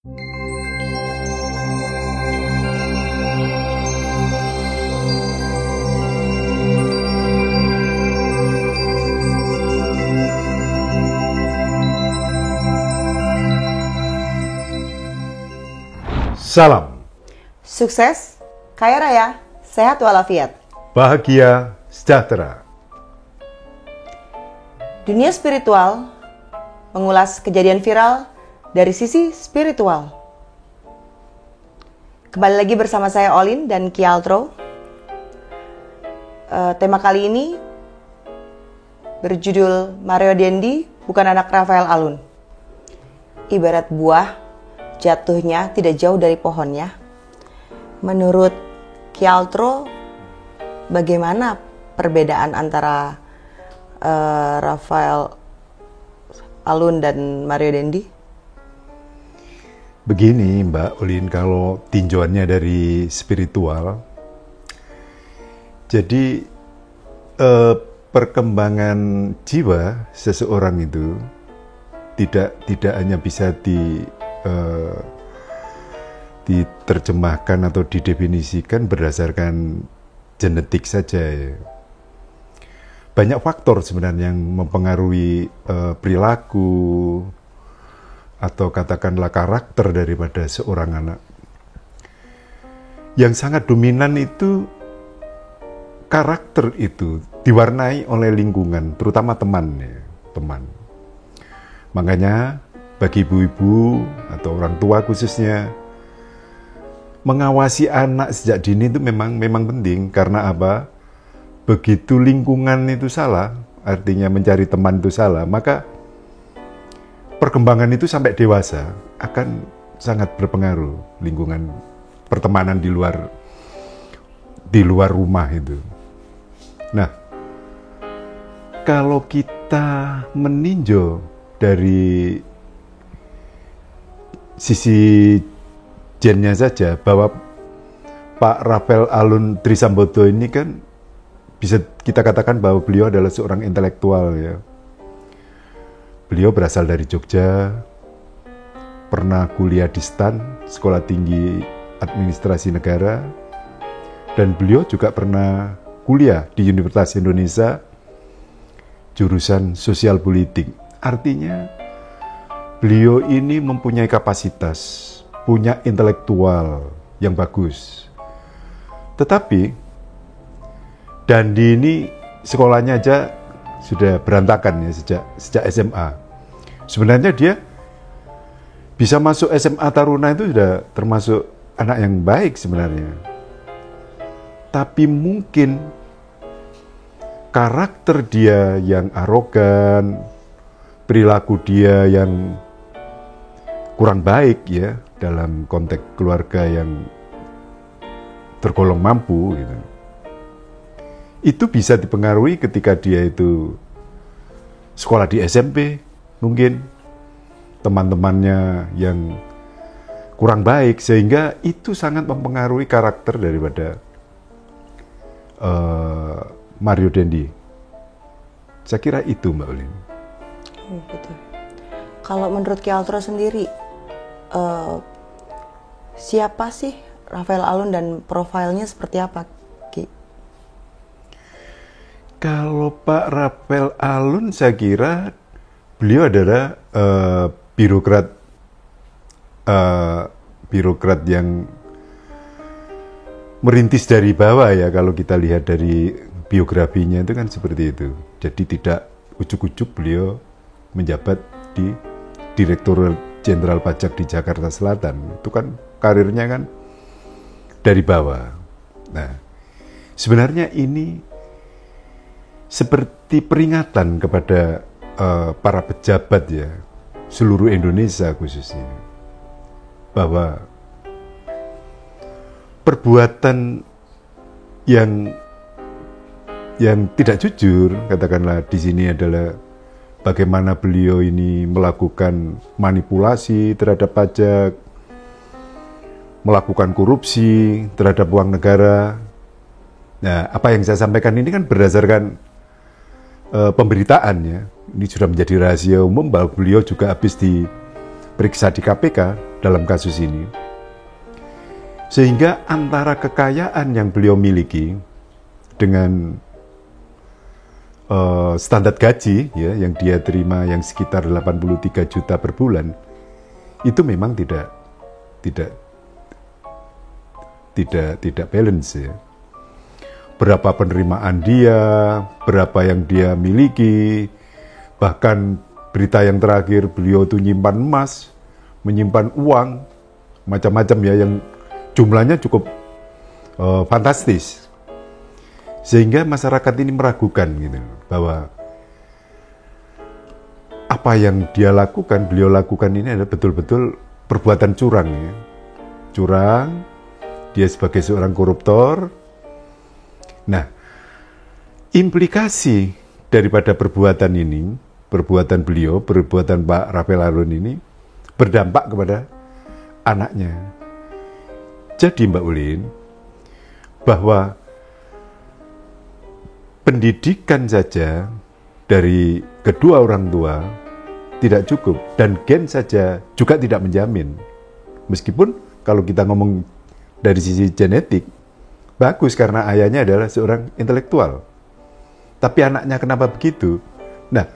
Salam. Sukses, kaya raya, sehat walafiat. Bahagia, sejahtera. Dunia spiritual mengulas kejadian viral dari sisi spiritual. Kembali lagi bersama saya Olin dan Ki Altro. Tema kali ini berjudul Mario Dendi bukan anak Rafael Alun. Ibarat buah jatuhnya tidak jauh dari pohonnya. Menurut Ki Altro, bagaimana perbedaan antara Rafael Alun dan Mario Dendi? Begini Mbak Olin, kalau tinjauannya dari spiritual, jadi perkembangan jiwa seseorang itu tidak hanya bisa diterjemahkan atau didefinisikan berdasarkan genetik saja ya. Banyak faktor sebenarnya yang mempengaruhi perilaku atau katakanlah karakter daripada seorang anak. Yang sangat dominan itu karakter itu diwarnai oleh lingkungan, terutama teman ya, teman. Makanya bagi ibu-ibu atau orang tua khususnya, mengawasi anak sejak dini itu memang penting. Karena apa? Begitu lingkungan itu salah, artinya mencari teman itu salah, maka perkembangan itu sampai dewasa akan sangat berpengaruh. Lingkungan pertemanan di luar rumah itu. Nah, kalau kita meninjau dari sisi gennya saja, bahwa Pak Rafael Alun Trisambodo ini kan bisa kita katakan bahwa beliau adalah seorang intelektual ya. Beliau berasal dari Jogja, pernah kuliah di STAN, Sekolah Tinggi Administrasi Negara, dan beliau juga pernah kuliah di Universitas Indonesia, jurusan Sosial Politik. Artinya beliau ini mempunyai kapasitas, punya intelektual yang bagus. Tetapi Dandi ini sekolahnya aja sudah berantakan ya sejak SMA. Sebenarnya dia bisa masuk SMA Taruna itu sudah termasuk anak yang baik sebenarnya. Tapi mungkin karakter dia yang arogan, perilaku dia yang kurang baik ya dalam konteks keluarga yang tergolong mampu gitu. Itu bisa dipengaruhi ketika dia itu sekolah di SMP, mungkin teman-temannya yang kurang baik, sehingga itu sangat mempengaruhi karakter daripada Mario Dendi. Saya kira itu Mbak Olin. Betul. Kalau menurut Ki Altro sendiri, siapa sih Rafael Alun dan profilnya seperti apa, Ki? Kalau Pak Rafael Alun, saya kira beliau adalah birokrat yang merintis dari bawah ya. Kalau kita lihat dari biografinya itu kan seperti itu. Jadi tidak ujuk-ujuk beliau menjabat di Direktur Jenderal Pajak di Jakarta Selatan. Itu kan karirnya kan dari bawah. Nah, sebenarnya ini seperti peringatan kepada para pejabat ya, seluruh Indonesia khususnya, bahwa perbuatan yang tidak jujur, katakanlah di sini adalah bagaimana beliau ini melakukan manipulasi terhadap pajak, melakukan korupsi terhadap uang negara. Nah, apa yang saya sampaikan ini kan berdasarkan pemberitaan ya. Ini sudah menjadi rahasia umum bahwa beliau juga habis diperiksa di KPK dalam kasus ini. Sehingga antara kekayaan yang beliau miliki dengan standar gaji ya yang dia terima yang sekitar 83 juta per bulan itu memang tidak balance ya. Berapa penerimaan dia, berapa yang dia miliki, bahkan berita yang terakhir beliau tuh nyimpan emas, menyimpan uang, macam-macam ya yang jumlahnya cukup fantastis. Sehingga masyarakat ini meragukan gitu bahwa apa yang beliau lakukan ini adalah betul-betul perbuatan curang ya. Curang, dia sebagai seorang koruptor. Nah, implikasi daripada perbuatan ini, perbuatan beliau, perbuatan Pak Raphael Alun ini berdampak kepada anaknya. Jadi Mbak Ulin, bahwa pendidikan saja dari kedua orang tua tidak cukup dan gen saja juga tidak menjamin. Meskipun kalau kita ngomong dari sisi genetik bagus karena ayahnya adalah seorang intelektual. Tapi anaknya kenapa begitu? Nah,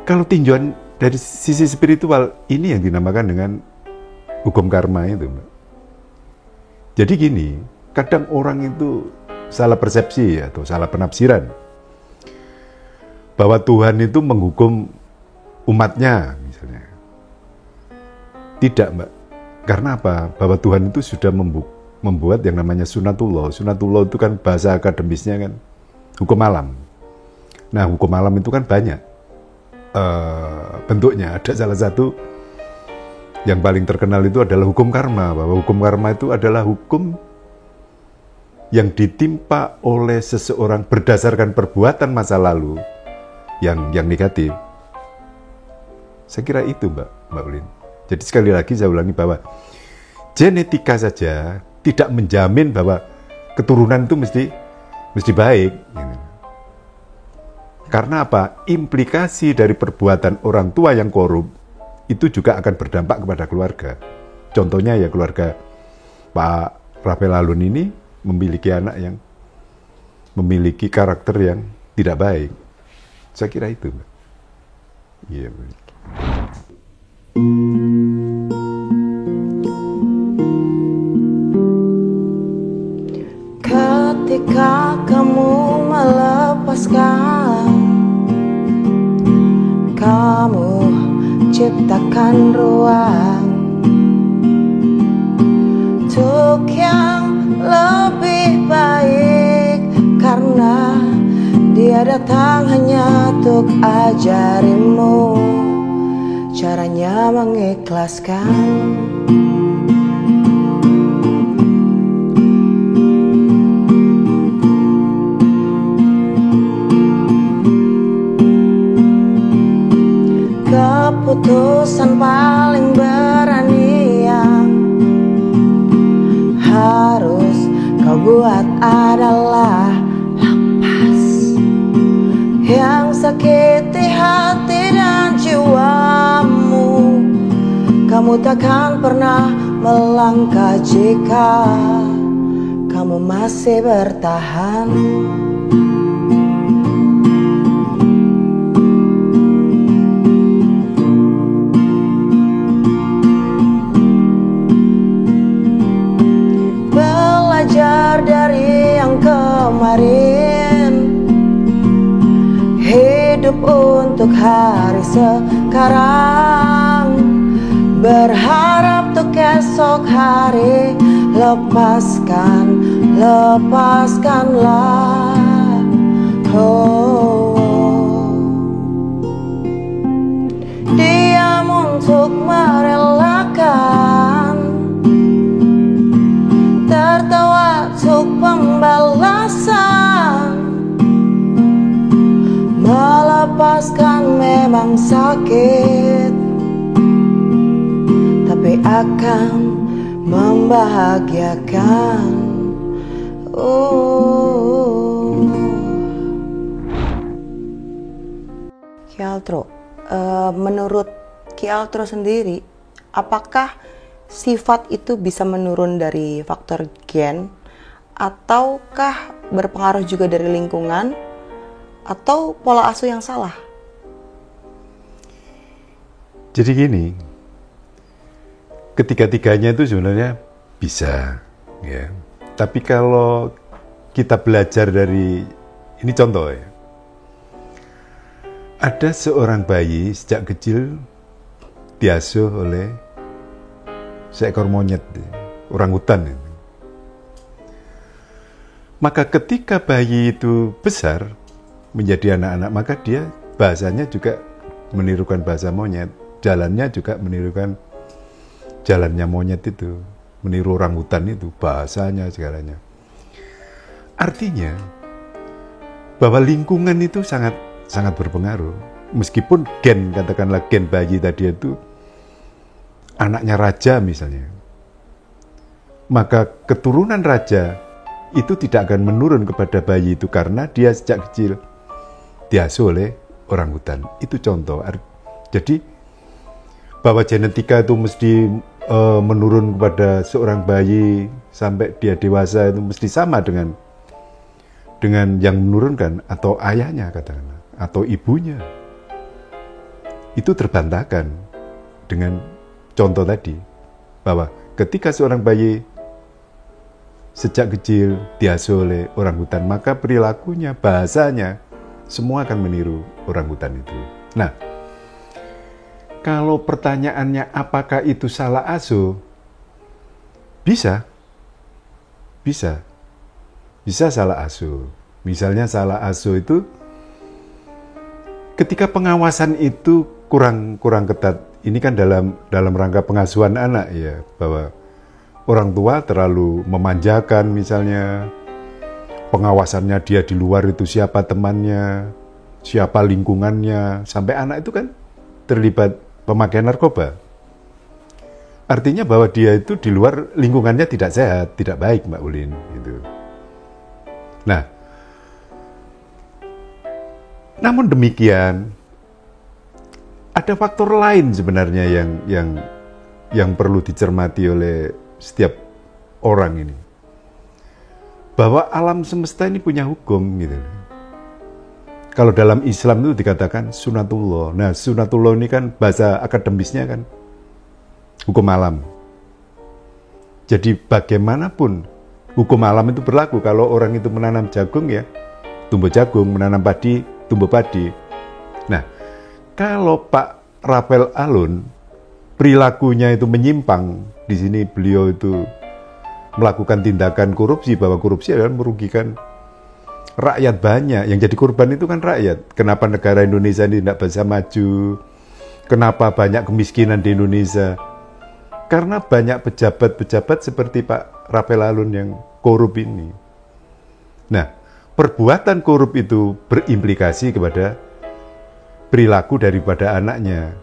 kalau tinjauan dari sisi spiritual ini yang dinamakan dengan hukum karma itu, Mbak. Jadi gini, kadang orang itu salah persepsi atau salah penafsiran bahwa Tuhan itu menghukum umatnya misalnya. Tidak, Mbak. Karena apa? Bahwa Tuhan itu sudah membuat yang namanya sunatullah. Sunatullah itu kan bahasa akademisnya kan hukum alam. Nah, hukum alam itu kan banyak bentuknya. Ada salah satu yang paling terkenal itu adalah hukum karma. Bahwa hukum karma itu adalah hukum yang ditimpa oleh seseorang berdasarkan perbuatan masa lalu yang negatif. Saya kira itu Mbak Ulin. Jadi sekali lagi saya ulangi bahwa genetika saja tidak menjamin bahwa keturunan itu mesti baik. Karena apa? Implikasi dari perbuatan orang tua yang korup itu juga akan berdampak kepada keluarga. Contohnya ya keluarga Pak Raphael Alun ini memiliki anak yang memiliki karakter yang tidak baik. Saya kira itu. Iya. Ketika kamu melepaskan, kamu ciptakan ruang untuk yang lebih baik, karena dia datang hanya untuk ajarimu caranya mengikhlaskan. Keputusan paling berani yang harus kau buat adalah lepas yang sakiti hati dan jiwamu. Kamu takkan pernah melangkah jika kamu masih bertahan. Belajar dari yang kemarin, hidup untuk hari sekarang, berharap untuk esok hari. Lepaskanlah, diam untuk merelakan, tertawa untuk pembalasan. Melepaskan memang sakit, tapi akan membahagiakan. Ki Altro, menurut Ki Altro sendiri, apakah sifat itu bisa menurun dari faktor gen, ataukah berpengaruh juga dari lingkungan, atau pola asuh yang salah? Jadi gini, ketiga-tiganya itu sebenarnya bisa, ya. Tapi kalau kita belajar dari, ini contoh ya, ada seorang bayi sejak kecil diasuh oleh seekor monyet, orangutan. Maka ketika bayi itu besar, menjadi anak-anak, maka dia bahasanya juga menirukan bahasa monyet, jalannya juga menirukan jalannya monyet itu, meniru orangutan itu, bahasanya, segalanya. Artinya, bahwa lingkungan itu sangat berpengaruh. Meskipun gen, katakanlah gen bayi tadi itu anaknya raja misalnya, maka keturunan raja itu tidak akan menurun kepada bayi itu karena dia sejak kecil diasuh oleh orangutan. Itu contoh. Jadi bahwa genetika itu mesti menurun kepada seorang bayi sampai dia dewasa itu mesti sama dengan yang menurunkan, atau ayahnya katakanlah, atau ibunya. Itu terbantahkan dengan contoh tadi, bahwa ketika seorang bayi sejak kecil diasuh oleh orangutan, maka perilakunya, bahasanya, semua akan meniru orangutan itu. Nah, kalau pertanyaannya apakah itu salah asuh? Bisa salah asuh. Misalnya salah asuh itu ketika pengawasan itu kurang ketat. Ini kan dalam rangka pengasuhan anak ya, bahwa orang tua terlalu memanjakan misalnya, pengawasannya dia di luar itu siapa temannya, siapa lingkungannya, sampai anak itu kan terlibat pemakaian narkoba. Artinya bahwa dia itu di luar lingkungannya tidak sehat, tidak baik, Mbak Ulin gitu. Nah, namun demikian ada faktor lain sebenarnya yang perlu dicermati oleh setiap orang ini, bahwa alam semesta ini punya hukum gitu. Kalau dalam Islam itu dikatakan sunatullah. Nah, sunatullah ini kan bahasa akademisnya kan hukum alam. Jadi bagaimanapun hukum alam itu berlaku. Kalau orang itu menanam jagung ya tumbuh jagung, menanam padi tumbuh padi. Nah, kalau Pak Raphael Alun perilakunya itu menyimpang, di sini beliau itu melakukan tindakan korupsi, bahwa korupsi adalah merugikan rakyat banyak. Yang jadi korban itu kan rakyat. Kenapa negara Indonesia ini tidak bisa maju? Kenapa banyak kemiskinan di Indonesia? Karena banyak pejabat-pejabat seperti Pak Raphael Alun yang korup ini. Nah, perbuatan korup itu berimplikasi kepada perilaku daripada anaknya.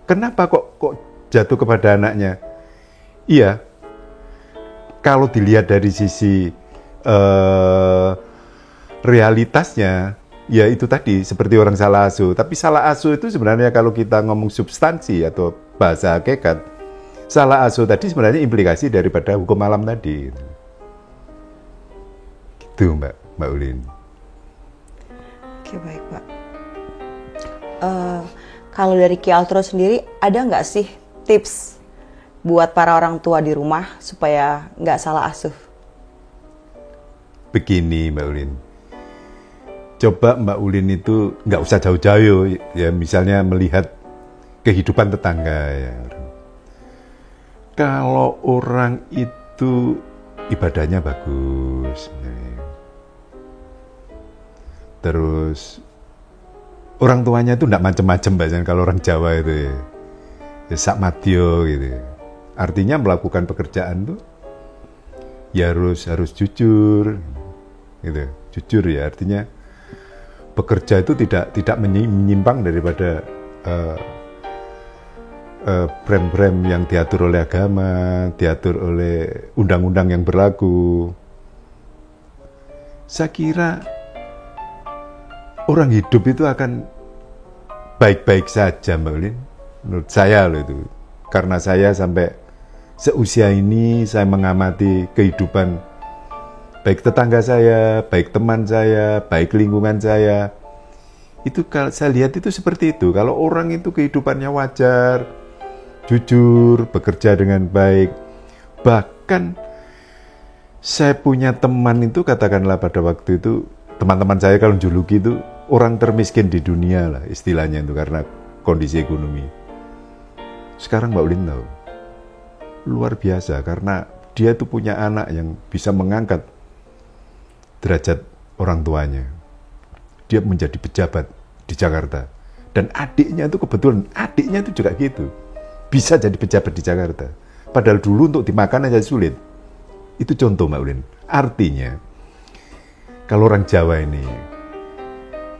Kenapa kok jatuh kepada anaknya? Iya, kalau dilihat dari sisi realitasnya, ya itu tadi seperti orang salah asuh. Tapi salah asuh itu sebenarnya kalau kita ngomong substansi atau bahasa hakikat, salah asuh tadi sebenarnya implikasi daripada hukum alam tadi. Gitu Mbak Ulin. Oke, baik Pak. Kalau dari Ki Altro sendiri, ada nggak sih tips buat para orang tua di rumah supaya nggak salah asuh? Begini Mbak Ulin, coba Mbak Ulin itu nggak usah jauh-jauh ya, misalnya melihat kehidupan tetangga ya. Kalau orang itu ibadahnya bagus, terus orang tuanya itu enggak macam-macam bahasanya kalau orang Jawa itu ya sak madyo gitu. Artinya melakukan pekerjaan tuh ya harus jujur gitu. Jujur ya, artinya bekerja itu tidak menyimpang daripada brand-brand yang diatur oleh agama, diatur oleh undang-undang yang berlaku. Saya kira orang hidup itu akan baik-baik saja, Mbak Ulin. Menurut saya loh itu. Karena saya sampai seusia ini saya mengamati kehidupan baik tetangga saya, baik teman saya, baik lingkungan saya. Itu kalau saya lihat itu seperti itu. Kalau orang itu kehidupannya wajar, jujur, bekerja dengan baik. Bahkan saya punya teman itu, katakanlah pada waktu itu, teman-teman saya kalau juluki itu orang termiskin di dunia lah istilahnya itu karena kondisi ekonomi. Sekarang Mbak Ulin tahu, luar biasa karena dia itu punya anak yang bisa mengangkat derajat orang tuanya. Dia menjadi pejabat di Jakarta. Dan adiknya itu kebetulan, adiknya itu juga gitu. Bisa jadi pejabat di Jakarta. Padahal dulu untuk dimakan aja sulit. Itu contoh Mbak Ulin. Artinya, kalau orang Jawa ini,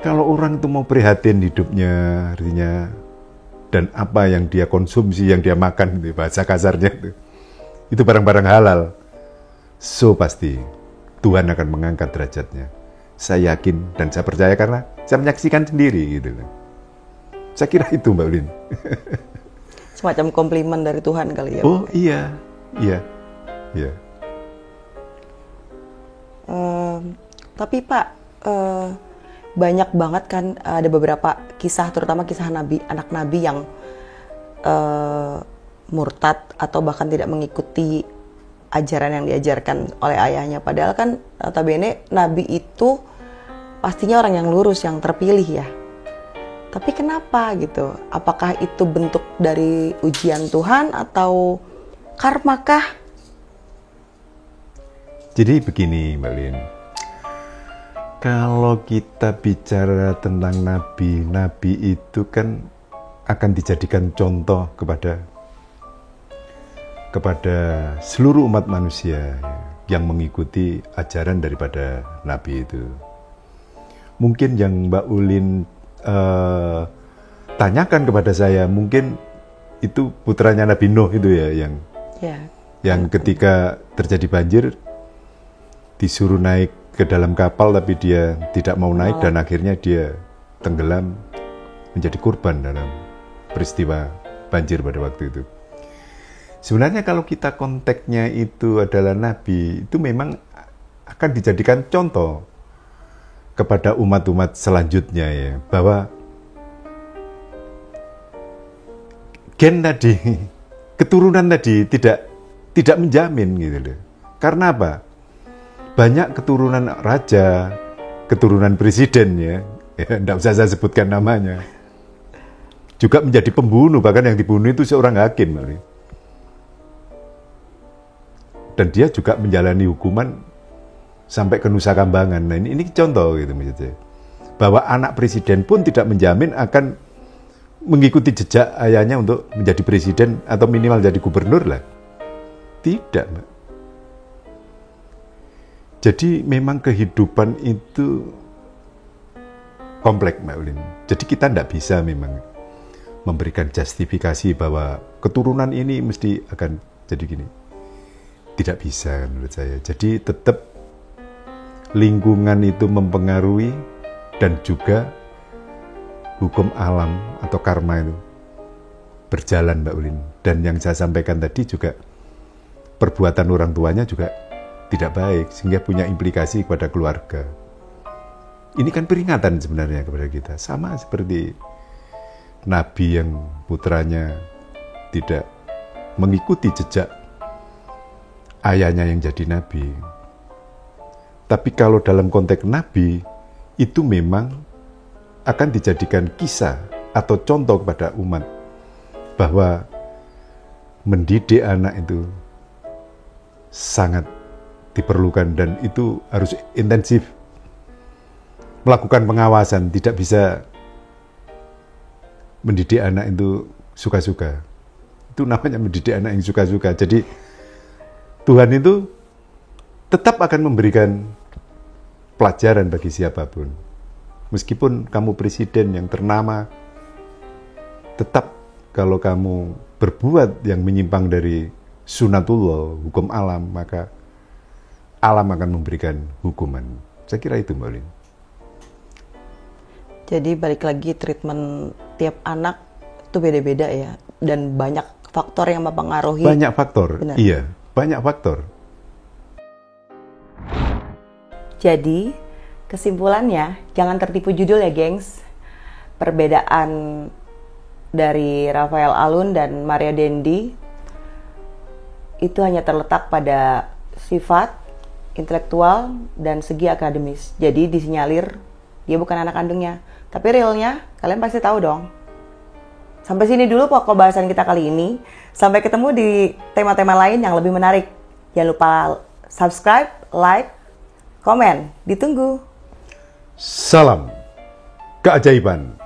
kalau orang itu mau prihatin hidupnya, artinya, dan apa yang dia konsumsi, yang dia makan, bahasa kasarnya itu barang-barang halal. So pasti Tuhan akan mengangkat derajatnya. Saya yakin dan saya percaya karena saya menyaksikan sendiri gitu. Saya kira itu Mbak Ulin. Semacam komplimen dari Tuhan kali ya. Oh iya. Tapi Pak, banyak banget kan ada beberapa kisah, terutama kisah nabi, anak nabi yang murtad atau bahkan tidak mengikuti ajaran yang diajarkan oleh ayahnya. Padahal kan notabene nabi itu pastinya orang yang lurus, yang terpilih ya. Tapi kenapa gitu? Apakah itu bentuk dari ujian Tuhan atau karma kah? Jadi begini Mbak Lin, kalau kita bicara tentang nabi, nabi itu kan akan dijadikan contoh kepada seluruh umat manusia yang mengikuti ajaran daripada nabi itu. Mungkin yang Mbak Ulin tanyakan kepada saya, mungkin itu putranya Nabi Nuh itu ya, yang ketika terjadi banjir disuruh naik ke dalam kapal tapi dia tidak mau naik dan akhirnya dia tenggelam menjadi korban dalam peristiwa banjir pada waktu itu. Sebenarnya kalau kita konteksnya itu adalah nabi, itu memang akan dijadikan contoh kepada umat-umat selanjutnya ya, bahwa gen tadi, keturunan tadi tidak menjamin gitu loh. Karena apa? Banyak keturunan raja, keturunan presiden ya, tidak usah saya sebutkan namanya, juga menjadi pembunuh, bahkan yang dibunuh itu seorang hakim. Dan dia juga menjalani hukuman sampai ke Nusa Kambangan. Nah ini contoh gitu maksudnya. Bahwa anak presiden pun tidak menjamin akan mengikuti jejak ayahnya untuk menjadi presiden atau minimal jadi gubernur lah. Tidak, Mbak. Jadi memang kehidupan itu kompleks, Mbak Ulin. Jadi kita tidak bisa memang memberikan justifikasi bahwa keturunan ini mesti akan jadi gini. Tidak bisa menurut saya. Jadi tetap lingkungan itu mempengaruhi dan juga hukum alam atau karma itu berjalan, Mbak Ulin. Dan yang saya sampaikan tadi juga perbuatan orang tuanya juga tidak baik sehingga punya implikasi kepada keluarga. Ini kan peringatan sebenarnya kepada kita. Sama seperti nabi yang putranya tidak mengikuti jejak ayahnya yang jadi nabi. Tapi kalau dalam konteks nabi, itu memang akan dijadikan kisah atau contoh kepada umat bahwa mendidik anak itu sangat diperlukan dan itu harus intensif. Melakukan pengawasan, tidak bisa mendidik anak itu suka-suka. Itu namanya mendidik anak yang suka-suka. Jadi Tuhan itu tetap akan memberikan pelajaran bagi siapapun. Meskipun kamu presiden yang ternama, tetap kalau kamu berbuat yang menyimpang dari sunatullah, hukum alam, maka alam akan memberikan hukuman. Saya kira itu, Mbak Lin. Jadi balik lagi treatment tiap anak itu beda-beda ya, dan banyak faktor yang mempengaruhi. Banyak faktor, Benar. iya, banyak faktor. Jadi, kesimpulannya, jangan tertipu judul ya, gengs. Perbedaan dari Raphael Alun dan Mario Dendi itu hanya terletak pada sifat, intelektual, dan segi akademis. Jadi disinyalir dia bukan anak kandungnya. Tapi realnya, kalian pasti tahu dong. Sampai sini dulu pokok bahasan kita kali ini. Sampai ketemu di tema-tema lain yang lebih menarik. Jangan lupa subscribe, like, komen. Ditunggu. Salam keajaiban.